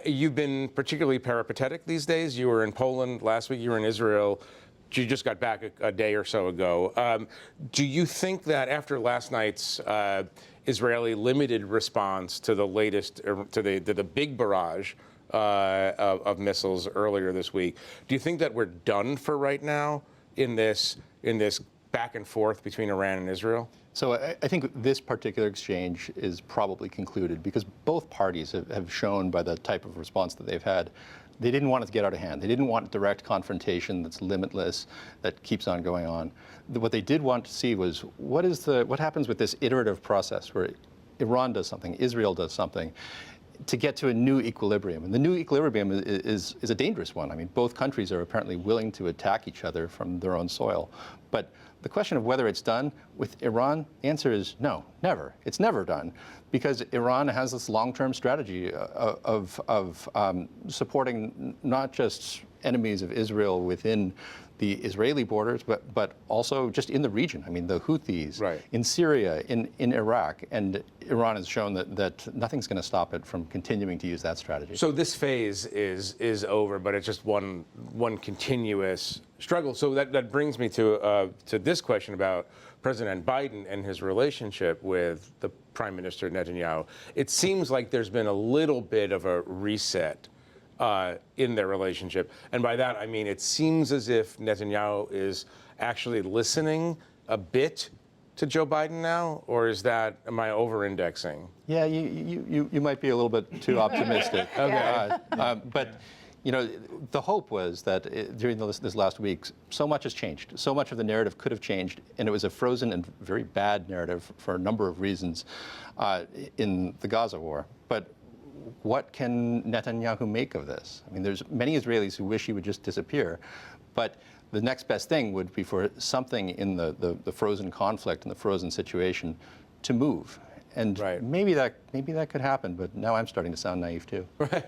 You've been particularly peripatetic these days. You were in Poland last week. You were in Israel. You just got back a day or so ago. Do you think that after last night's Israeli limited response to the latest, to the big barrage of missiles earlier this week, do you think that we're done for right now in this back and forth between Iran and Israel? So I think this particular exchange is probably concluded because both parties have shown by the type of response that they've had, they didn't want it to get out of hand. They didn't want direct confrontation that's limitless, that keeps on going on. What they did want to see was what happens with this iterative process where Iran does something, Israel does something, to get to a new equilibrium. And the new equilibrium is a dangerous one. I mean, both countries are apparently willing to attack each other from their own soil. But the question of whether it's done with Iran, the answer is no, never. It's never done, because Iran has this long-term strategy of supporting not just enemies of Israel within the Israeli borders, but also just in the region. I mean, the Houthis in Syria, in Iraq, and Iran has shown that nothing's going to stop it from continuing to use that strategy. So this phase is over, but it's just one continuous struggle. So that brings me to this question about President Biden and his relationship with the Prime Minister Netanyahu. It seems like there's been a little bit of a reset in their relationship. And by that, I mean, it seems as if Netanyahu is actually listening a bit to Joe Biden now, or am I over-indexing? Yeah, you might be a little bit too optimistic. Okay. But you know, the hope was that during this last week, so much has changed. So much of the narrative could have changed, and it was a frozen and very bad narrative for a number of reasons in the Gaza war. But what can Netanyahu make of this? I mean, there's many Israelis who wish he would just disappear, but the next best thing would be for something in the frozen conflict and the frozen situation to move. And maybe that could happen, but now I'm starting to sound naive too. Right.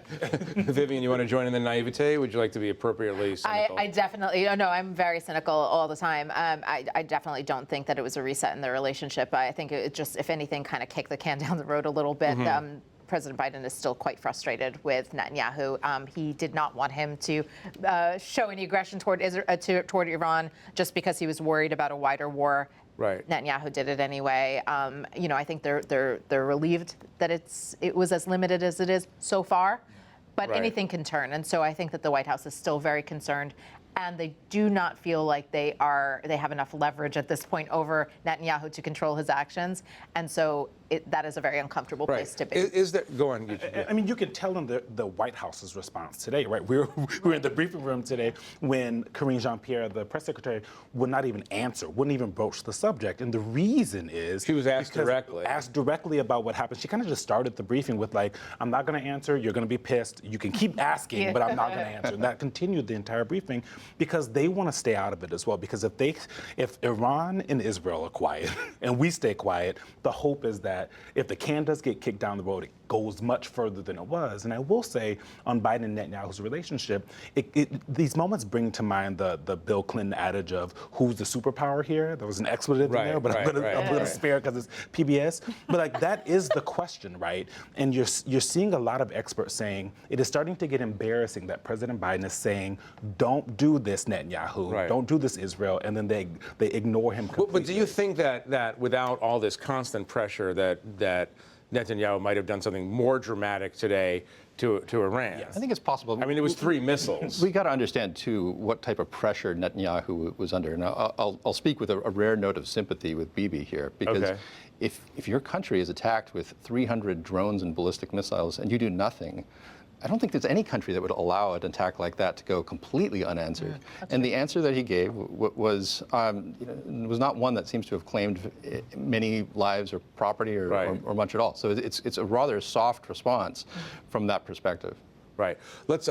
Vivian, you want to join in the naivete? Would you like to be appropriately cynical? I definitely, no, I'm very cynical all the time. I definitely don't think that it was a reset in the relationship. I think it just, if anything, kind of kicked the can down the road a little bit. President Biden is still quite frustrated with Netanyahu. He did not want him to show any aggression toward Iran just because he was worried about a wider war. Right. Netanyahu did it anyway. You know, I think they're relieved that it was as limited as it is so far, but anything can turn. And so I think that the White House is still very concerned, and they do not feel like they have enough leverage at this point over Netanyahu to control his actions. And so that is a very uncomfortable place to be. Is there, go on. I mean, you can tell in the White House's response today, right? We were in the briefing room today when Karine Jean-Pierre, the press secretary, would not even answer, wouldn't even broach the subject. And the reason is... She was asked directly. Asked directly about what happened. She kind of just started the briefing with like, I'm not going to answer, you're going to be pissed, you can keep asking, but I'm not going to answer. And that continued the entire briefing because they want to stay out of it as well. Because if Iran and Israel are quiet and we stay quiet, the hope is that if the can does get kicked down the road, it goes much further than it was. And I will say on Biden and Netanyahu's relationship, these moments bring to mind the Bill Clinton adage of who's the superpower here. There was an expletive in there, but I'm going to spare it because it's PBS. But like that is the question, right? And you're seeing a lot of experts saying it is starting to get embarrassing that President Biden is saying, don't do this, Netanyahu, don't do this, Israel, and then they ignore him completely. But do you think that without all this constant pressure that Netanyahu might have done something more dramatic today to Iran? I think it's possible. I mean, it was 3 missiles. We got to understand, too, what type of pressure Netanyahu was under. Now, I'll speak with a rare note of sympathy with Bibi here, because if your country is attacked with 300 drones and ballistic missiles and you do nothing, I don't think there's any country that would allow an attack like that to go completely unanswered. And the answer that he gave was not one that seems to have claimed many lives or property or much at all. So it's a rather soft response from that perspective. Right. Let's.